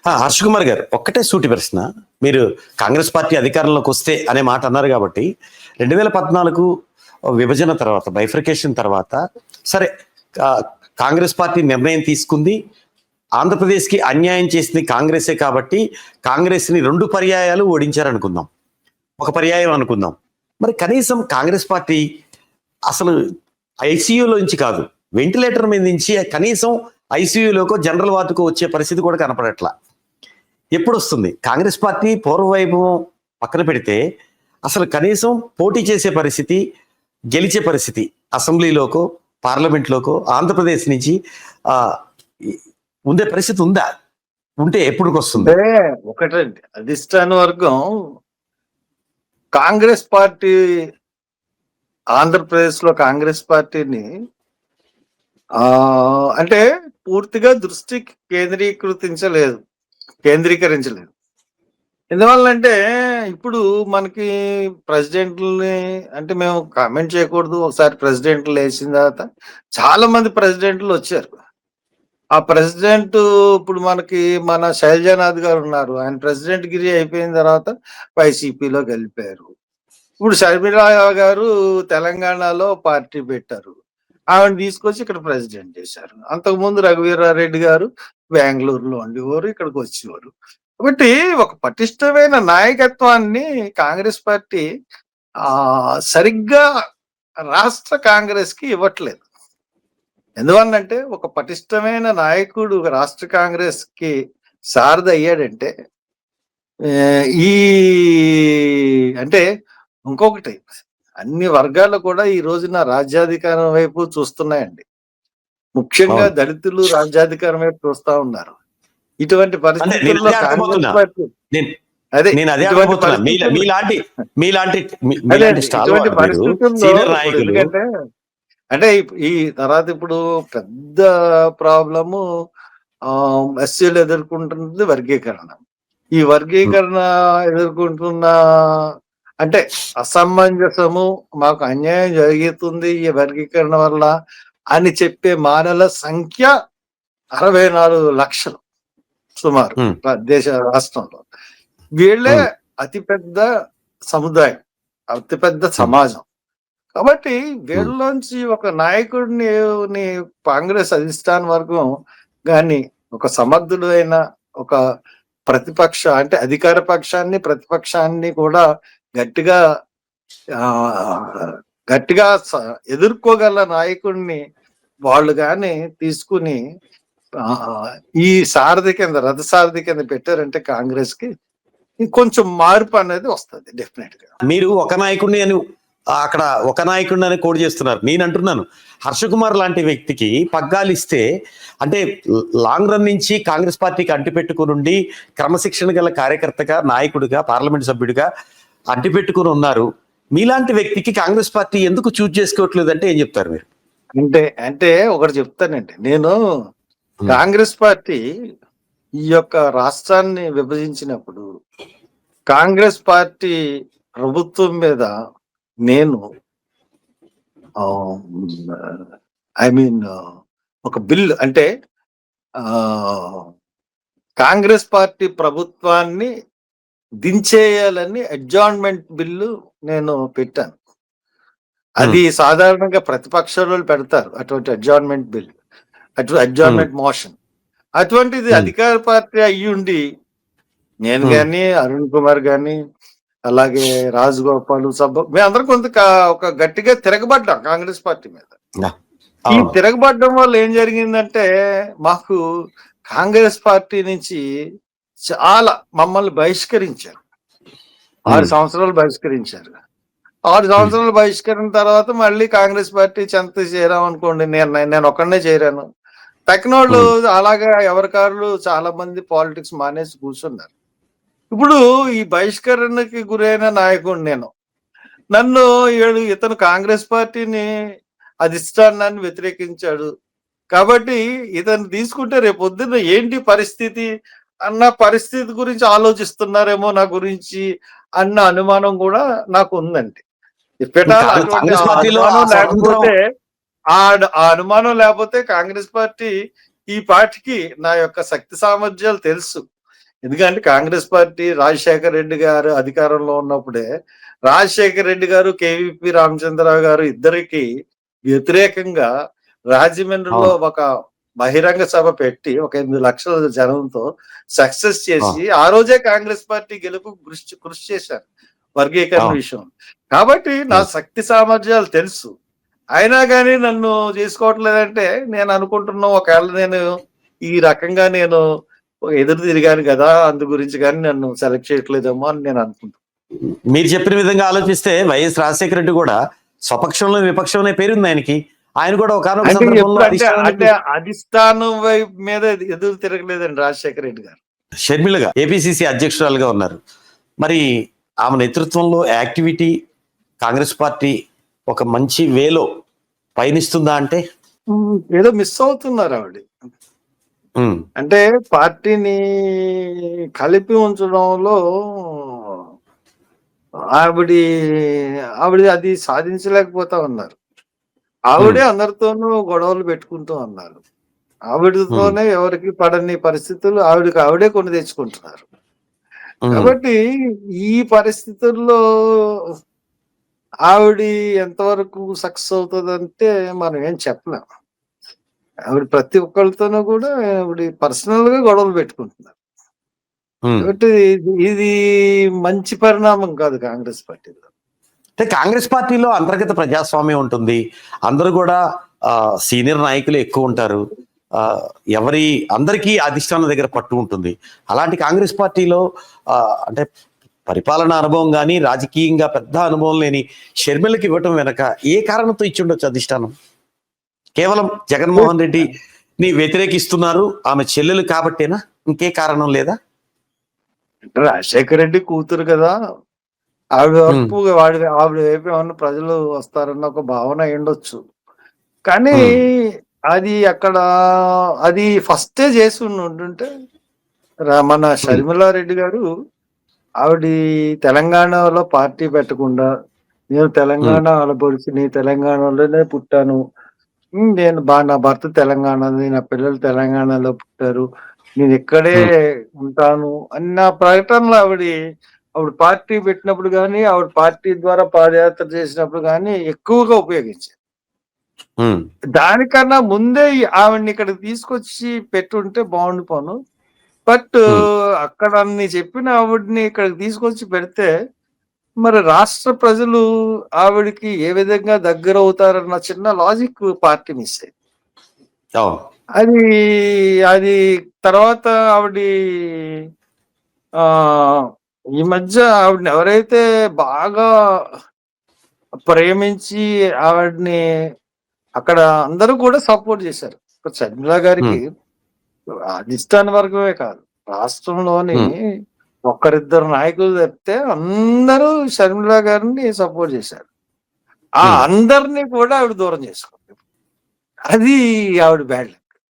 హర్ష కుమార్ గారు, ఒక్కటే సూటి ప్రశ్న. మీరు కాంగ్రెస్ పార్టీ అధికారంలోకి వస్తే అనే మాట అన్నారు కాబట్టి 2014 విభజన తర్వాత, బైఫర్కేషన్ తర్వాత, సరే కాంగ్రెస్ పార్టీ నిర్ణయం తీసుకుంది, ఆంధ్రప్రదేశ్కి అన్యాయం చేసింది కాంగ్రెసే కాబట్టి కాంగ్రెస్ని 2 పర్యాయాలు ఓడించారనుకుందాం, ఒక పర్యాయం అనుకుందాం. మరి కనీసం కాంగ్రెస్ పార్టీ అసలు ఐసీయూలోంచి కాదు, వెంటిలేటర్ మీద నుంచి కనీసం ఐసీయూలోకో జనరల్ వార్డుకో వచ్చే పరిస్థితి కూడా కనపడట్లా. ఎప్పుడు వస్తుంది? కాంగ్రెస్ పార్టీ పూర్వవైభవం పక్కన పెడితే అసలు కనీసం పోటీ చేసే పరిస్థితి, గెలిచే పరిస్థితి అసెంబ్లీలోకో పార్లమెంట్లోకో ఆంధ్రప్రదేశ్ నుంచి ఉండే పరిస్థితి ఉందా? ఉంటే ఎప్పుడుకి వస్తుంది? ఒకటండి, అధిష్టాన వర్గం కాంగ్రెస్ పార్టీ, ఆంధ్రప్రదేశ్ లో కాంగ్రెస్ పార్టీని అంటే పూర్తిగా దృష్టి కేంద్రీకరించలేదు. ఎందువల్లంటే ఇప్పుడు మనకి ప్రెసిడెంట్లని అంటే మేము కామెంట్ చేయకూడదు. ఒకసారి ప్రెసిడెంట్లు వేసిన తర్వాత చాలా మంది ప్రెసిడెంట్లు వచ్చారు. ఆ ప్రెసిడెంట్ ఇప్పుడు మనకి మన శైలజానాథ్ గారు ఉన్నారు. ఆయన ప్రెసిడెంట్ గిరి అయిపోయిన తర్వాత వైసీపీలో గెలిపారు. ఇప్పుడు షర్మిలా గారు తెలంగాణలో పార్టీ పెట్టారు. ఆవిడ తీసుకొచ్చి ఇక్కడ ప్రెసిడెంట్ చేశారు. అంతకుముందు రఘువీరారెడ్డి గారు బెంగళూరులో ఉండేవారు, ఇక్కడికి వచ్చేవారు. కాబట్టి ఒక పటిష్టమైన నాయకత్వాన్ని కాంగ్రెస్ పార్టీ సరిగ్గా రాష్ట్ర కాంగ్రెస్ కి ఇవ్వట్లేదు. ఎందువల్లంటే ఒక పటిష్టమైన నాయకుడు రాష్ట్ర కాంగ్రెస్ కి సారథి అయ్యాడంటే ఈ అంటే ఇంకొకటి, అన్ని వర్గాలు కూడా ఈ రోజున రాజ్యాధికారం వైపు చూస్తున్నాయండి. ముఖ్యంగా దళితులు రాజ్యాధికారం వైపు చూస్తా ఉన్నారు. ఇటువంటి పరిస్థితుల్లో కాంగ్రెస్ పార్టీ ఎందుకంటే అంటే ఈ తర్వాత ఇప్పుడు పెద్ద ప్రాబ్లము ఎస్సీలు ఎదుర్కొంటున్నది వర్గీకరణ. ఈ వర్గీకరణ ఎదుర్కొంటున్న అంటే అసమంజసము, మాకు అన్యాయం జరుగుతుంది ఈ వర్గీకరణ వల్ల అని చెప్పే మానల సంఖ్య 64 లక్షలు సుమారు దేశ రాష్ట్రంలో. వీళ్ళే అతిపెద్ద సముదాయం, అతిపెద్ద సమాజం. కాబట్టి వీళ్ళలోంచి ఒక నాయకుడిని కాంగ్రెస్ అధిష్టాన వర్గం కానీ ఒక సమర్థుడు అయిన ఒక ప్రతిపక్ష అంటే అధికార పక్షాన్ని ప్రతిపక్షాన్ని కూడా గట్టిగా ఎదుర్కోగల నాయకుడిని వాళ్ళు కానీ తీసుకుని ఈ సారథి కింద, రథసారథి కింద పెట్టారంటే కాంగ్రెస్ కి కొంచెం మార్పు అనేది వస్తుంది డెఫినెట్ గా. మీరు ఒక నాయకుడిని అని అక్కడ ఒక నాయకుడిని అని కోడ్ చేస్తున్నారు. నేను అంటున్నాను, హర్ష కుమార్ లాంటి వ్యక్తికి పగ్గాలు ఇస్తే, అంటే లాంగ్ రన్ నుంచి కాంగ్రెస్ పార్టీకి అంటిపెట్టుకుని క్రమశిక్షణ గల కార్యకర్తగా, నాయకుడిగా, పార్లమెంట్ సభ్యుడిగా అంటిపెట్టుకుని ఉన్నారు. మీలాంటి వ్యక్తికి కాంగ్రెస్ పార్టీ ఎందుకు చూజ్ చేసుకోవట్లేదు అంటే ఏం చెప్తారు మీరు? అంటే ఒకటి చెప్తానండి, నేను కాంగ్రెస్ పార్టీ ఈ యొక్క రాష్ట్రాన్ని విభజించినప్పుడు కాంగ్రెస్ పార్టీ ప్రభుత్వం మీద నేను ఒక బిల్లు అంటే కాంగ్రెస్ పార్టీ ప్రభుత్వాన్ని దించేయాలని అడ్జార్న్మెంట్ బిల్లు నేను పెట్టాను. అది సాధారణంగా ప్రతిపక్షాలు పెడతారు అటువంటి అడ్జార్న్మెంట్ బిల్, అడ్జార్న్మెంట్ మోషన్. అటువంటిది అధికార పార్టీ అయ్యుండి నేను కానీ, అరుణ్ కుమార్ కానీ, అలాగే రాజగోపాల్ మేమందరం కొంత ఒక గట్టిగా తిరగబడ్డాం కాంగ్రెస్ పార్టీ మీద. ఈ తిరగబడ్డం వల్ల ఏం జరిగిందంటే మాకు కాంగ్రెస్ పార్టీ నుంచి చాలా మమ్మల్ని బహిష్కరించారు. 6 సంవత్సరాలు బహిష్కరించారు. 6 సంవత్సరాలు బహిష్కరణ తర్వాత మళ్ళీ కాంగ్రెస్ పార్టీ చెంత చేరాం అనుకోండి. నేను ఒక్కడనే చేరాను. తక్కినోళ్ళు అలాగా ఎవరికారులు చాలా మంది పాలిటిక్స్ మానేసి కూర్చున్నారు. ఇప్పుడు ఈ బహిష్కరణకి గురైన నాయకుడు నేను. నన్ను ఇతను కాంగ్రెస్ పార్టీని అధిష్టానాన్ని వ్యతిరేకించాడు కాబట్టి ఇతను తీసుకుంటే రేపు పొద్దున్న ఏంటి పరిస్థితి అన్న పరిస్థితి గురించి ఆలోచిస్తున్నారేమో నా గురించి అన్న అనుమానం కూడా నాకు ఉందండి. లేకపోతే ఆ అనుమానం లేకపోతే కాంగ్రెస్ పార్టీ ఈ పార్టీకి నా యొక్క శక్తి సామర్థ్యాలు తెలుసు. ఎందుకంటే కాంగ్రెస్ పార్టీ రాజశేఖర రెడ్డి గారు అధికారంలో ఉన్నప్పుడే రాజశేఖర రెడ్డి గారు, కేవీపీ రామచంద్రరావు గారు ఇద్దరికి వ్యతిరేకంగా రాజమండ్రిలో అవును. ఒక బహిరంగ సభ పెట్టి ఒక 8 లక్షల జనంతో సక్సెస్ చేసి అవును. ఆ రోజే కాంగ్రెస్ పార్టీ గెలుపు కృషి చేశారు వర్గీకరణ అవును. విషయం. కాబట్టి నా అవును. శక్తి సామర్థ్యాలు తెలుసు. అయినా గాని నన్ను చేసుకోవట్లేదంటే నేను అనుకుంటున్నా ఒకవేళ నేను ఈ రకంగా నేను ఎదురు తిరిగాను కదా! అందు గురించి గాని నన్ను సెలెక్ట్ చేయట్లేదేమో అని నేను అనుకుంటున్నా. మీరు చెప్పిన విధంగా ఆలోచిస్తే వైఎస్ రాజశేఖర రెడ్డి కూడా స్వపక్షంలో విపక్షంలో పేరుంది ఆయనకి. ఆయన కూడా ఒకానొక అంటే సందర్భంలో ఎప్పుడు అధిష్టానానికి అధిష్టానం వైపు మీద ఎదురు తిరగలేదండి రాజశేఖర రెడ్డి గారు. షర్మిలగా ఏపీసీసీ అధ్యక్షురాలుగా ఉన్నారు. మరి ఆమె నేతృత్వంలో యాక్టివిటీ కాంగ్రెస్ పార్టీ ఒక మంచి వేలో పయనిస్తుందా అంటే? ఏదో మిస్ అవుతున్నారు ఆవిడ. ఉమ్, అంటే పార్టీని కలిపి ఉంచడంలో ఆవిడి ఆవిడ అది సాధించలేకపోతా ఉన్నారు. ఉమ్, ఆవిడే అందరితోనూ గొడవలు పెట్టుకుంటూ ఉన్నారు. ఉమ్, ఆవిడతోనే ఎవరికి పడని పరిస్థితులు ఆవిడే కొని తెచ్చుకుంటున్నారు. ఉమ్, కాబట్టి ఈ పరిస్థితుల్లో ఆవిడ ఎంతవరకు సక్సెస్ అవుతదంటే మనం ఏం చెప్పలేం. ఆవిడ ప్రతి ఒక్కళ్ళతోనూ కూడా ఆవిడ పర్సనల్‌గా గొడవలు పెట్టుకుంటున్నారు. ఉమ్. కాబట్టి ఇది మంచి పరిణామం కాదు కాంగ్రెస్ పార్టీలో. అంటే కాంగ్రెస్ పార్టీలో అంతర్గత ప్రజాస్వామ్యం ఉంటుంది. అందరూ కూడా సీనియర్ నాయకులు ఎక్కువ ఉంటారు. ఆ, అందరికీ అధిష్టానం దగ్గర పట్టు ఉంటుంది. అలాంటి కాంగ్రెస్ పార్టీలో అంటే పరిపాలనా అనుభవం కానీ రాజకీయంగా పెద్ద అనుభవం లేని షర్మిలకి ఇవ్వటం వెనక ఏ కారణంతో ఇచ్చి ఉండొచ్చు అధిష్టానం? కేవలం జగన్మోహన్ రెడ్డి ని వ్యతిరేకిస్తున్నారు ఆమె చెల్లెలు కాబట్టేనా? ఇంకే కారణం లేదా? రాజశేఖర రెడ్డి కూతురు కదా! ఆవిడ ఉమ్, వరకు ఆవిడ వైపు ఏమన్నా ప్రజలు వస్తారన్న ఒక భావన అయ్యుండొచ్చు. కానీ ఉమ్, అక్కడ అది ఫస్టే చేసి ఉండుంటే మన ఉమ్, షర్మిలారెడ్డి గారు ఆవిడ తెలంగాణలో పార్టీ పెట్టకుండా నేను ఉమ్, తెలంగాణ ఆడపడుచుని, తెలంగాణలోనే పుట్టాను. నా భర్త తెలంగాణది, నా పిల్లలు తెలంగాణలో పుట్టారు. నేనిక్కడే ఉమ్, ఉంటాను అన్న ప్రకటనలు ఆవిడ పార్టీ పెట్టినప్పుడు గాని, ఆవిడ పార్టీ ద్వారా పాదయాత్ర చేసినప్పుడు గాని ఎక్కువగా ఉపయోగించారు. ఉమ్, దానికన్నా ముందే ఆవిడని ఇక్కడికి తీసుకొచ్చి పెట్టుంటే బావుండు పోను. బట్ ఉమ్, అక్కడ అన్ని చెప్పిన ఆవిడని ఇక్కడికి తీసుకొచ్చి పెడితే, మరి రాష్ట్ర ప్రజలు ఆవిడకి ఏ విధంగా దగ్గరవుతారన్న చిన్న లాజిక్ పార్టీ మిస్ అయింది. అవును. అది అది తర్వాత ఆహ్, ఈ మధ్య ఆవిడని ఎవరైతే బాగా ప్రేమించి ఆవిడని అక్కడ అందరూ కూడా సపోర్ట్ చేశారు. ఇప్పుడు షర్మిల గారికి ఉమ్, అధిష్టాన వర్గమే కాదు. రాష్ట్రంలోని ఉమ్, ఒక్కరిద్దరు నాయకులు తప్పితే అందరూ షర్మిల గారిని సపోర్ట్ చేశారు. ఆ ఉమ్. అందరిని కూడా ఆవిడ దూరం చేసుకుంది. అది ఆవిడ బ్యాడ్ లక్.